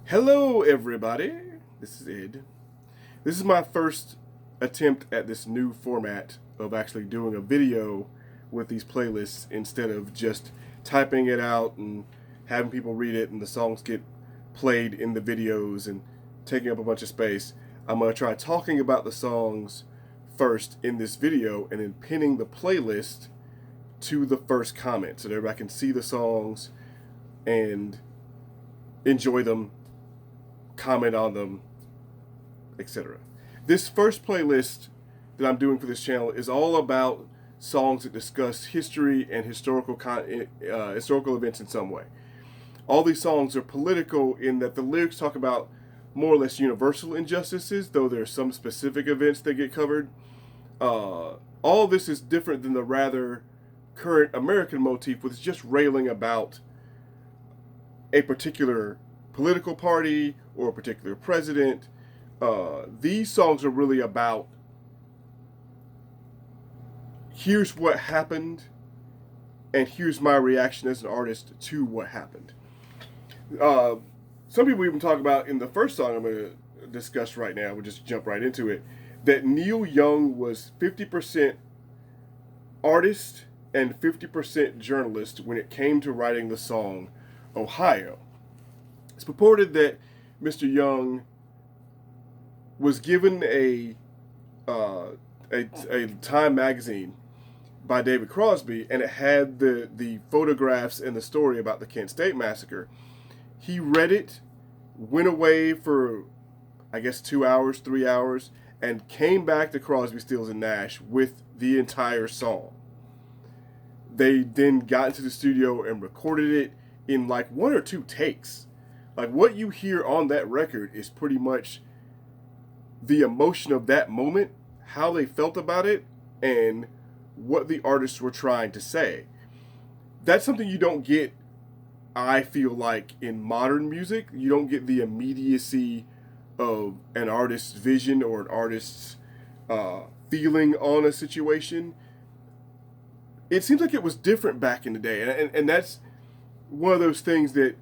Hello, everybody. This is Ed. This is my first attempt at this new format of actually doing a video with these playlists instead of just typing it out and having people read it and the songs get played in the videos and taking up a bunch of space. I'm going to try talking about the songs first in this video and then pinning the playlist to the first comment so that everybody can see the songs and enjoy them, comment on them, etc. This first playlist that I'm doing for this channel is all about songs that discuss history and historical events in some way. All these songs are political in that the lyrics talk about more or less universal injustices, though there are some specific events that get covered. All of this is different than the rather current American motif, which is just railing about a particular political party or a particular president. These songs are really about here's what happened and here's my reaction as an artist to what happened. Some people even talk about in the first song I'm going to discuss right now, we'll just jump right into it, that Neil Young was 50% artist and 50% journalist when it came to writing the song Ohio. It's purported that Mr. Young was given a Time magazine by David Crosby, and it had the photographs and the story about the Kent State massacre. He read it, went away for, I guess, 2 hours, 3 hours, and came back to Crosby, Stills, and Nash with the entire song. They then got into the studio and recorded it in like 1 or 2 takes. Like, what you hear on that record is pretty much the emotion of that moment, how they felt about it, and what the artists were trying to say. That's something you don't get, I feel like, in modern music. You don't get the immediacy of an artist's vision or an artist's feeling on a situation. It seems like it was different back in the day, and that's one of those things that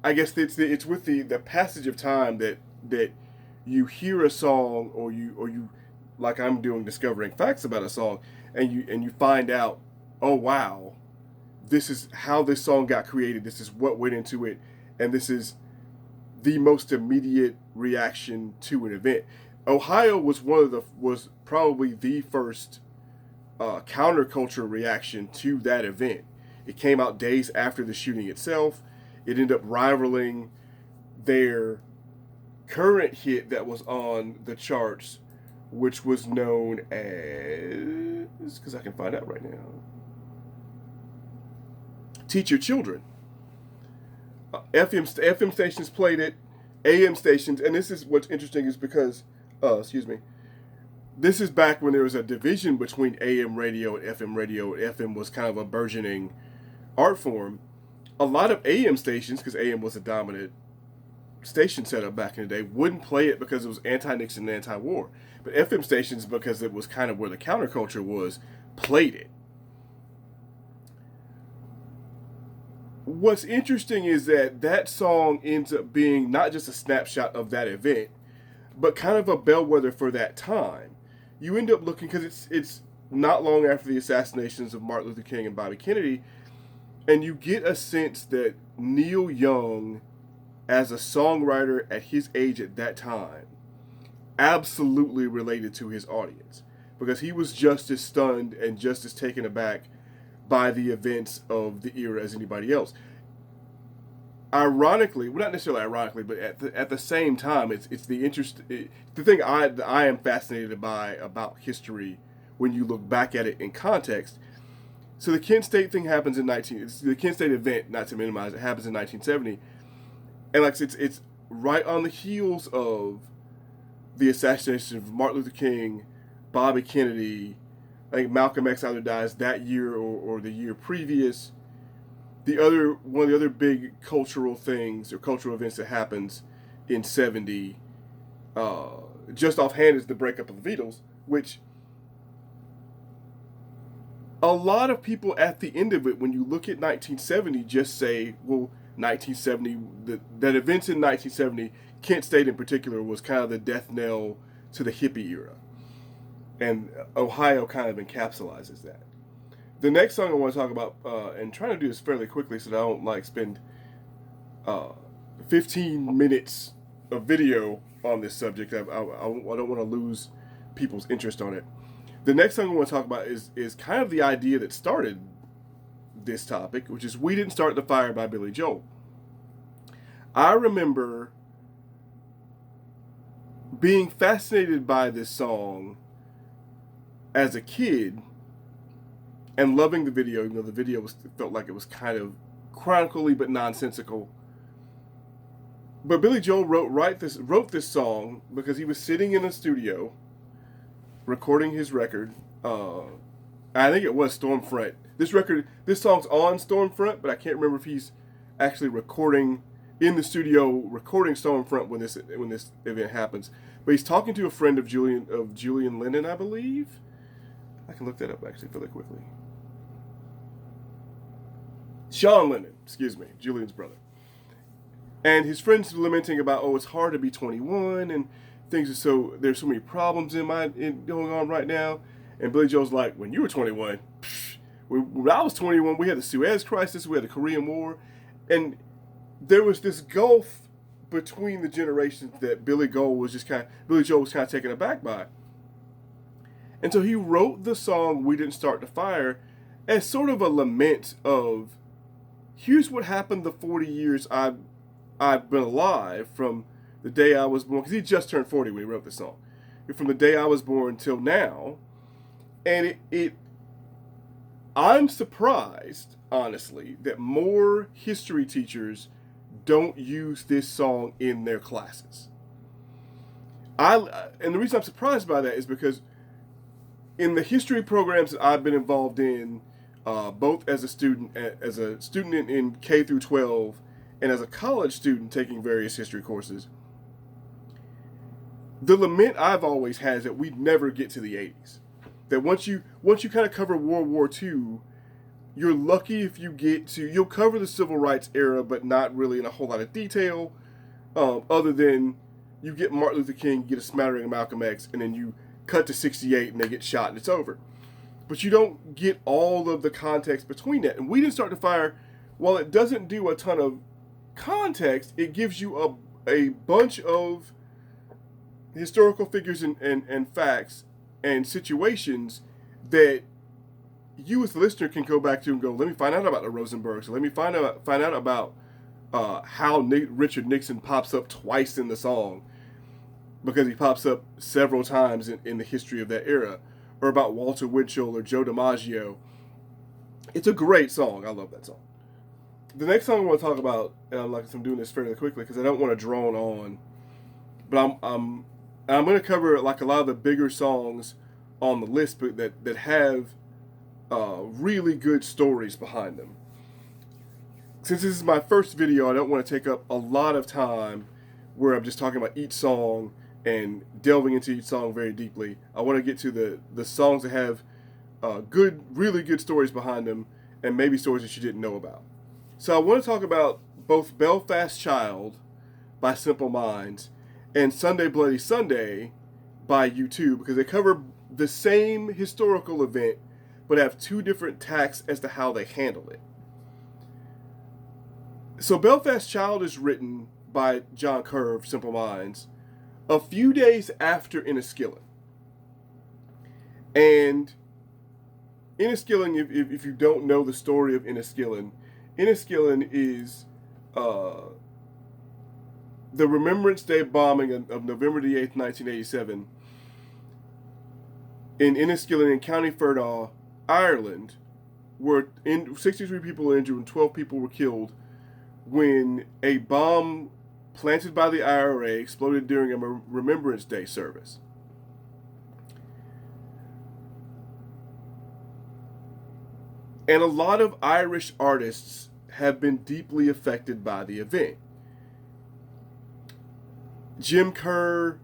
I guess it's with the passage of time that you hear a song or you like I'm doing, discovering facts about a song, and you find out, oh wow, this is how this song got created, this is what went into it, and this is the most immediate reaction to an event. Ohio was probably the first counterculture reaction to that event. It came out days after the shooting itself. It ended up rivaling their current hit that was on the charts, which was known as, because I can find out right now, Teach Your Children. FM stations played it, AM stations, and this is what's interesting is because, this is back when there was a division between AM radio and FM radio. FM was kind of a burgeoning art form. A lot of AM stations, because AM was a dominant station setup back in the day, wouldn't play it because it was anti-Nixon and anti-war. But FM stations, because it was kind of where the counterculture was, played it. What's interesting is that song ends up being not just a snapshot of that event, but kind of a bellwether for that time. You end up looking, because it's not long after the assassinations of Martin Luther King and Bobby Kennedy, and you get a sense that Neil Young, as a songwriter at his age at that time, absolutely related to his audience, because he was just as stunned and just as taken aback by the events of the era as anybody else. Ironically, well, not necessarily ironically, but at the same time, it's the thing I am fascinated by about history when you look back at it in context. So the Kent State thing happens the Kent State event, not to minimize it, happens in 1970. And like it's right on the heels of the assassination of Martin Luther King, Bobby Kennedy. I think Malcolm X either dies that year or the year previous. One of the other big cultural things or cultural events that happens in 70, just offhand, is the breakup of the Beatles, which a lot of people at the end of it, when you look at 1970, just say, well, 1970, that events in 1970, Kent State in particular, was kind of the death knell to the hippie era. And Ohio kind of encapsulates that. The next song I want to talk about, and trying to do this fairly quickly so that I don't spend 15 minutes of video on this subject. I don't want to lose people's interest on it. The next song I want to talk about is kind of the idea that started this topic, which is "We Didn't Start the Fire" by Billy Joel. I remember being fascinated by this song as a kid and loving the video, even though the video felt like it was kind of chronically but nonsensical. But Billy Joel wrote this song because he was sitting in a studio recording his record. I think it was Stormfront. This song's on Stormfront, but I can't remember if he's actually recording in the studio recording Stormfront when this event happens. But he's talking to a friend of Julian Lennon, I believe. I can look that up actually fairly quickly. Sean Lennon, excuse me, Julian's brother. And his friend's lamenting about, it's hard to be 21 and there's so many problems going on right now. And Billy Joel's like, when you were 21, when I was 21, we had the Suez Crisis, we had the Korean War, and there was this gulf between the generations that Billy Joel was kind of taken aback by. And so he wrote the song "We Didn't Start the Fire" as sort of a lament of, here's what happened the 40 years I've been alive from the day I was born, because he just turned 40 when he wrote this song. From the day I was born till now. And I'm surprised, honestly, that more history teachers don't use this song in their classes. And the reason I'm surprised by that is because in the history programs that I've been involved in, both as a student in K through 12, and as a college student taking various history courses, the lament I've always had is that we'd never get to the 80s. That once you kind of cover World War II, you're lucky if you'll cover the Civil Rights era, but not really in a whole lot of detail, other than you get Martin Luther King, you get a smattering of Malcolm X, and then you cut to 68 and they get shot and it's over. But you don't get all of the context between that. And "We Didn't Start the Fire," while it doesn't do a ton of context, it gives you a bunch of historical figures and facts and situations that you as the listener can go back to and go, let me find out about the Rosenbergs. Let me find out about how Richard Nixon pops up twice in the song, because he pops up several times in the history of that era, or about Walter Winchell or Joe DiMaggio. It's a great song. I love that song. The next song I want to talk about, and I'm doing this fairly quickly because I don't want to drone on, but I'm going to cover like a lot of the bigger songs on the list, but that have really good stories behind them. Since this is my first video, I don't want to take up a lot of time where I'm just talking about each song and delving into each song very deeply. I want to get to the songs that have really good stories behind them, and maybe stories that you didn't know about. So I want to talk about both "Belfast Child" by Simple Minds and "Sunday Bloody Sunday" by U2, because they cover the same historical event but have two different tacks as to how they handle it. So "Belfast Child" is written by John Kerr of Simple Minds a few days after Enniskillen. And Enniskillen, if you don't know the story of Enniskillen is the Remembrance Day bombing of November the 8th, 1987 in Enniskillen in County Fermanagh, Ireland, where 63 people were injured and 12 people were killed when a bomb planted by the IRA exploded during a Remembrance Day service. And a lot of Irish artists have been deeply affected by the event. Jim Kerr,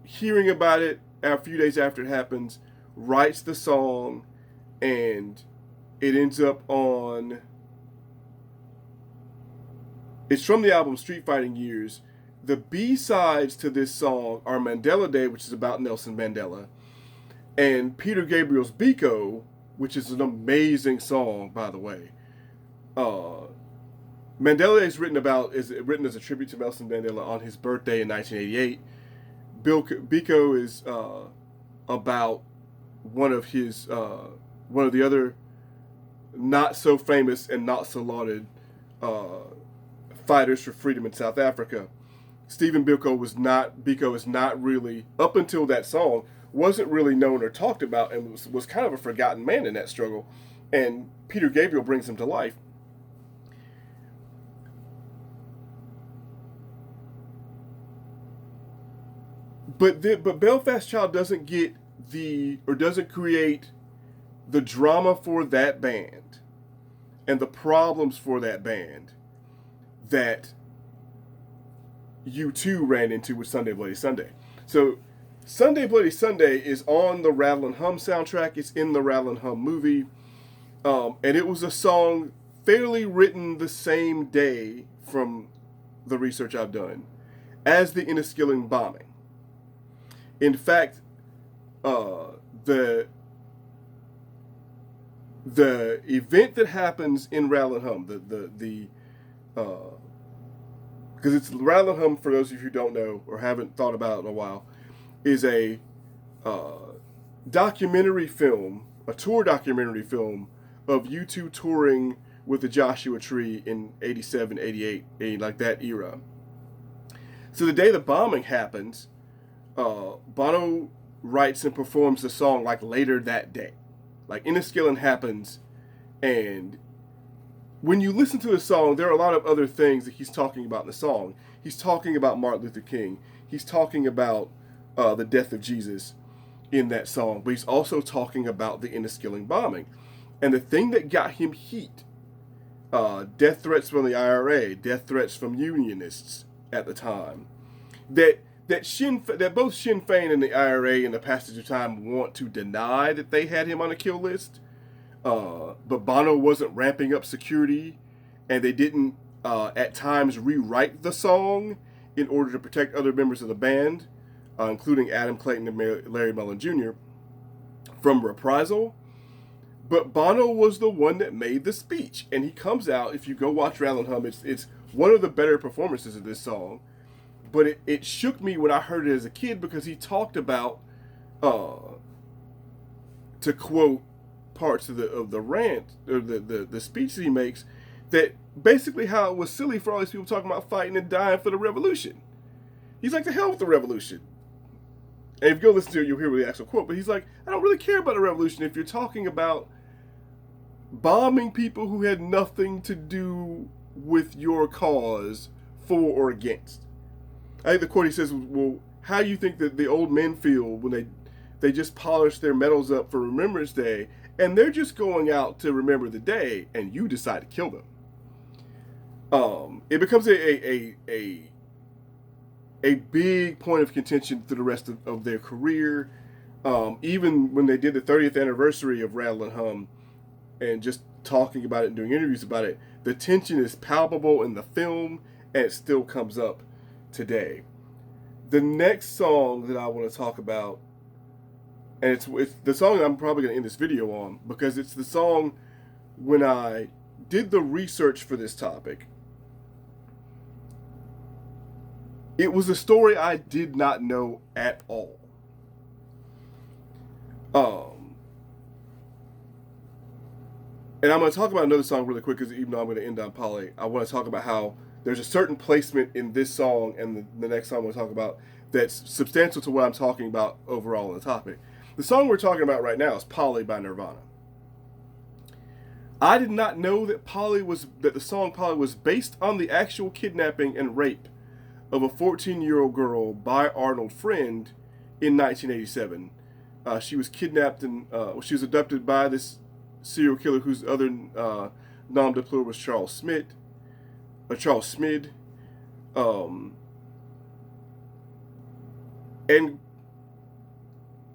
hearing about it a few days after it happens, writes the song, and it ends up on It's from the album Street Fighting Years. The B-sides to this song are Mandela Day, which is about Nelson Mandela, and Peter Gabriel's Biko, which is an amazing song, by the way. Mandela Day is written as a tribute to Nelson Mandela on his birthday in 1988. Biko is about one of the other not so famous and not so lauded fighters for freedom in South Africa. Stephen Biko is not really, up until that song, wasn't really known or talked about, and was kind of a forgotten man in that struggle. And Peter Gabriel brings him to life. But Belfast Child doesn't create the drama for that band and the problems for that band that U2 ran into with Sunday Bloody Sunday. So Sunday Bloody Sunday is on the Rattle and Hum soundtrack. It's in the Rattle and Hum movie. And it was a song fairly written the same day, from the research I've done, as the Enniskillen bombing. In fact, the event that happens in Rattle and Hum, because it's Rattle and Hum, for those of you who don't know or haven't thought about it in a while, is a documentary film, a tour documentary film of U2 touring with the Joshua Tree in 87, 88, like that era. So the day the bombing happens, Bono writes and performs the song like later that day. Like Enniskillen happens, and when you listen to the song, there are a lot of other things that he's talking about in the song. He's talking about Martin Luther King. He's talking about the death of Jesus in that song, but he's also talking about the Enniskillen bombing. And the thing that got him heat, death threats from the IRA, death threats from unionists at the time, that both Sinn Féin and the IRA in the passage of time want to deny that they had him on a kill list. But Bono wasn't ramping up security, and they didn't at times rewrite the song in order to protect other members of the band, including Adam Clayton and Larry Mullen Jr., from reprisal. But Bono was the one that made the speech, and he comes out. If you go watch Rattle and Hum, it's one of the better performances of this song. But it shook me when I heard it as a kid, because he talked about, to quote parts of the rant, or the speech that he makes, that basically how it was silly for all these people talking about fighting and dying for the revolution. He's like, the hell with the revolution. And if you go listen to it, you'll hear the actual quote. But he's like, I don't really care about the revolution if you're talking about bombing people who had nothing to do with your cause, for or against. I think the quote, he says, well, how do you think that the old men feel when they just polish their medals up for Remembrance Day, and they're just going out to remember the day, and you decide to kill them? It becomes a big point of contention through the rest of their career. Even when they did the 30th anniversary of Rattle and Hum, and just talking about it and doing interviews about it, the tension is palpable in the film, and it still comes up today. The next song that I want to talk about, and it's the song that I'm probably going to end this video on, because it's the song when I did the research for this topic. It was a story I did not know at all. And I'm going to talk about another song really quick, because even though I'm going to end on Polly, I want to talk about how there's a certain placement in this song and the next song we'll talk about that's substantial to what I'm talking about overall on the topic. The song we're talking about right now is Polly by Nirvana. I did not know that the song Polly was based on the actual kidnapping and rape of a 14-year-old girl by Arnold Friend in 1987. She was kidnapped and she was abducted by this serial killer whose other nom de plume was Charles Smid. And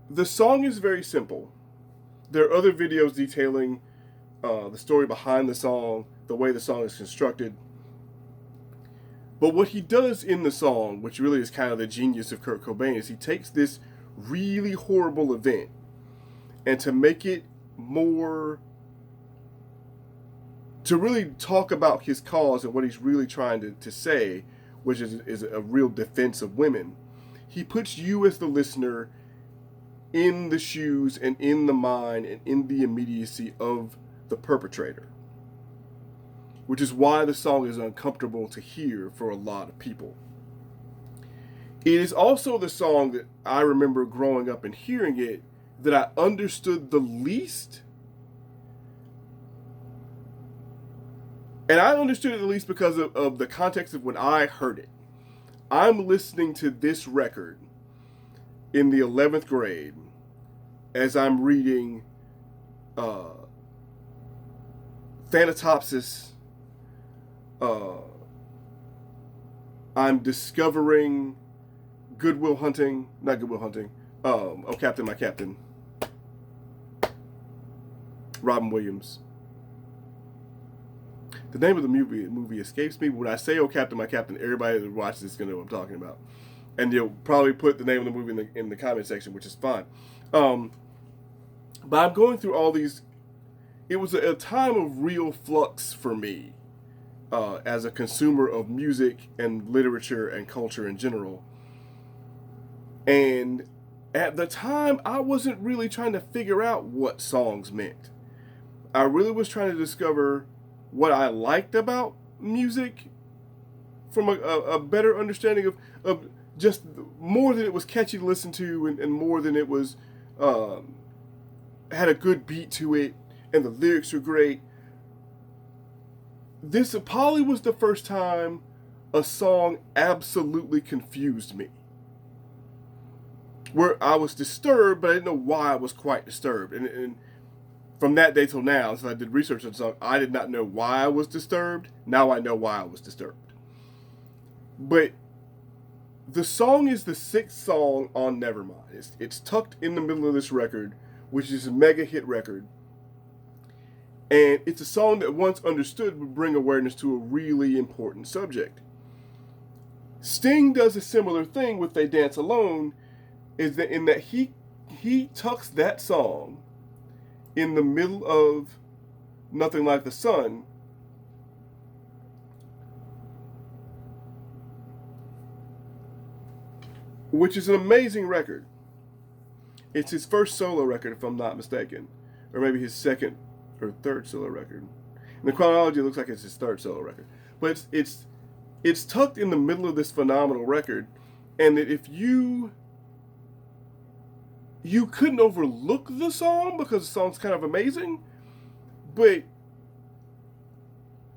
the song is very simple. There are other videos detailing the story behind the song, the way the song is constructed. But what he does in the song, which really is kind of the genius of Kurt Cobain, is he takes this really horrible event, and to make it more, to really talk about his cause and what he's really trying to say, which is a real defense of women, he puts you as the listener in the shoes and in the mind and in the immediacy of the perpetrator, which is why the song is uncomfortable to hear for a lot of people. It is also the song that I remember growing up and hearing it that I understood the least. And I understood it at least because of the context of when I heard it. I'm listening to this record in the 11th grade as I'm reading Thanatopsis. I'm discovering Good Will Hunting, not Good Will Hunting, Oh Captain, My Captain, Robin Williams. The name of the movie escapes me, but when I say Oh Captain, My Captain, everybody that watches this is going to know what I'm talking about. And you'll probably put the name of the movie in the comment section, which is fine. But I'm going through all these. It was a time of real flux for me as a consumer of music and literature and culture in general. And at the time, I wasn't really trying to figure out what songs meant. I really was trying to discover what I liked about music from a better understanding of just more than it was catchy to listen to and more than it was had a good beat to it and the lyrics were great. This probably was the first time a song absolutely confused me. Where I was disturbed, but I didn't know why I was quite disturbed. And from that day till now, since I did research on the song, I did not know why I was disturbed. Now I know why I was disturbed. But the song is the 6th song on Nevermind. It's tucked in the middle of this record, which is a mega hit record. And it's a song that once understood would bring awareness to a really important subject. Sting does a similar thing with They Dance Alone, is that in that he tucks that song in the middle of Nothing Like the Sun, which is an amazing record. It's his first solo record, if I'm not mistaken, or maybe his second or third solo record. In the chronology, it looks like it's his third solo record, but it's tucked in the middle of this phenomenal record, and that if you couldn't overlook the song because the song's kind of amazing, but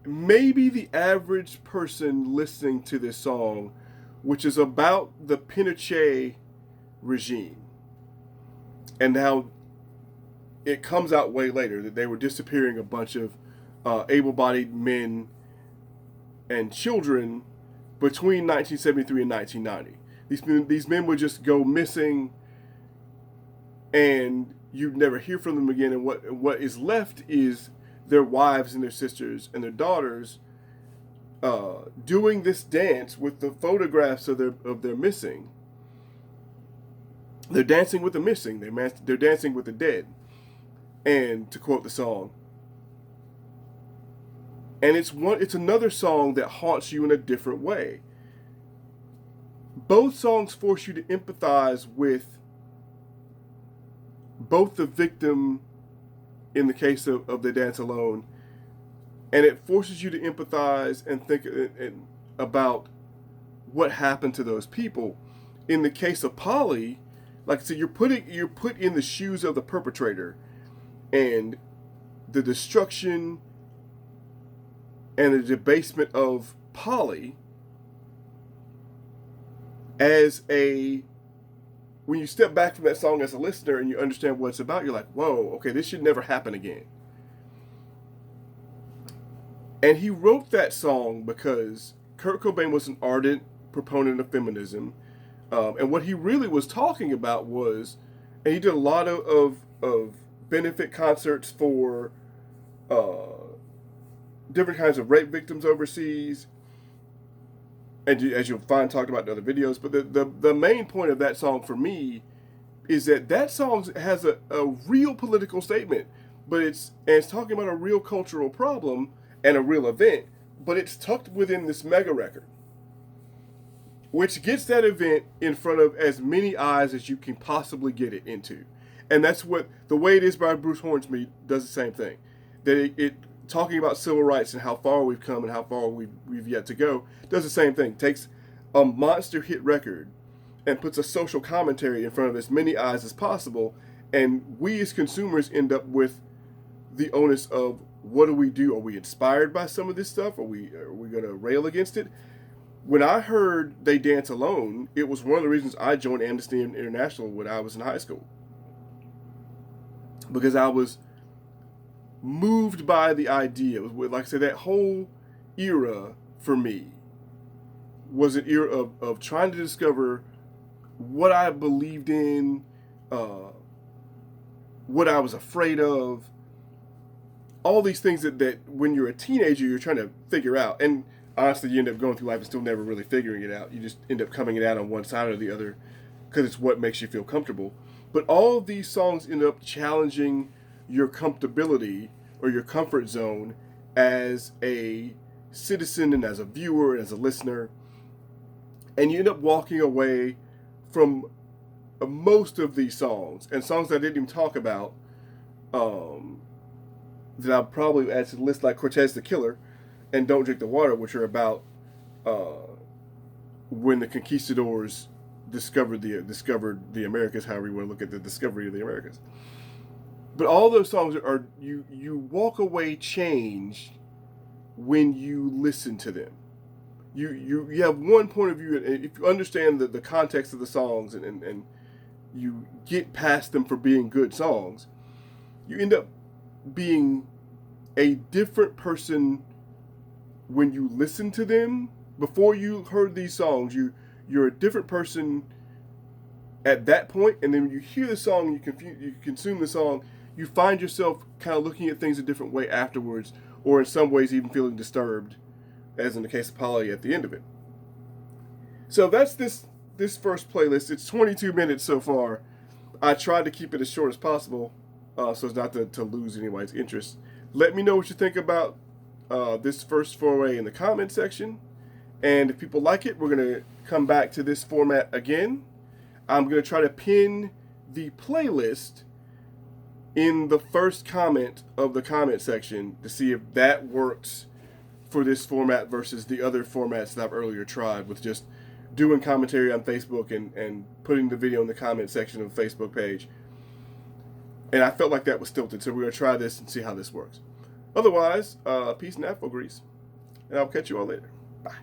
maybe the average person listening to this song, which is about the Pinochet regime and how it comes out way later that they were disappearing a bunch of able-bodied men and children between 1973 and 1990. These men would just go missing, and you'd never hear from them again. And what is left is their wives and their sisters and their daughters doing this dance with the photographs of their missing. They're dancing with the missing. They're dancing with the dead. And to quote the song, and it's another song that haunts you in a different way. Both songs force you to empathize with both the victim in the case of They Dance Alone, and it forces you to empathize and think about what happened to those people. In the case of Polly, like I said, you're put in the shoes of the perpetrator, and the destruction and the debasement of Polly when you step back from that song as a listener and you understand what it's about, you're like, whoa, okay, this should never happen again. And he wrote that song because Kurt Cobain was an ardent proponent of feminism. And what he really was talking about was, and he did a lot of benefit concerts for different kinds of rape victims overseas. and as you'll find talked about in other videos. But the main point of that song for me is that song has a real political statement, but it's talking about a real cultural problem and a real event, but it's tucked within this mega record, which gets that event in front of as many eyes as you can possibly get it into. And that's what The Way It Is by Bruce Hornsby does the same thing. That it talking about civil rights and how far we've come and how far we've yet to go, does the same thing. Takes a monster hit record and puts a social commentary in front of as many eyes as possible, and we as consumers end up with the onus of, what do we do? Are we inspired by some of this stuff? Are we going to rail against it? When I heard They Dance Alone, it was one of the reasons I joined Amnesty International when I was in high school, because I was moved by the idea. It was, like I said, that whole era for me was an era of trying to discover what I believed in, what I was afraid of, all these things that when you're a teenager, you're trying to figure out. And honestly, you end up going through life and still never really figuring it out. You just end up coming it out on one side or the other because it's what makes you feel comfortable. But all of these songs end up challenging your comfortability or your comfort zone as a citizen and as a viewer and as a listener. And you end up walking away from most of these songs, and songs that I didn't even talk about, that I'll probably add to the list, like Cortez the Killer and Don't Drink the Water, which are about when the conquistadors discovered the Americas, however you want to look at the discovery of the Americas. But all those songs are you walk away changed when you listen to them. You have one point of view, and if you understand the context of the songs and you get past them for being good songs, you end up being a different person when you listen to them. Before you heard these songs, you're a different person at that point, and then when you hear the song, you consume the song, you find yourself kind of looking at things a different way afterwards, or in some ways even feeling disturbed, as in the case of Polly at the end of it. So that's this first playlist. It's 22 minutes so far. I tried to keep it as short as possible, so as not to lose anybody's interest. Let me know what you think about this first foray in the comment section. And if people like it, we're going to come back to this format again. I'm going to try to pin the playlist in the first comment of the comment section to see if that works for this format versus the other formats that I've earlier tried with just doing commentary on Facebook and putting the video in the comment section of the Facebook page. And I felt like that was stilted, so we're going to try this and see how this works. Otherwise, peace and Afro grease, and I'll catch you all later. Bye.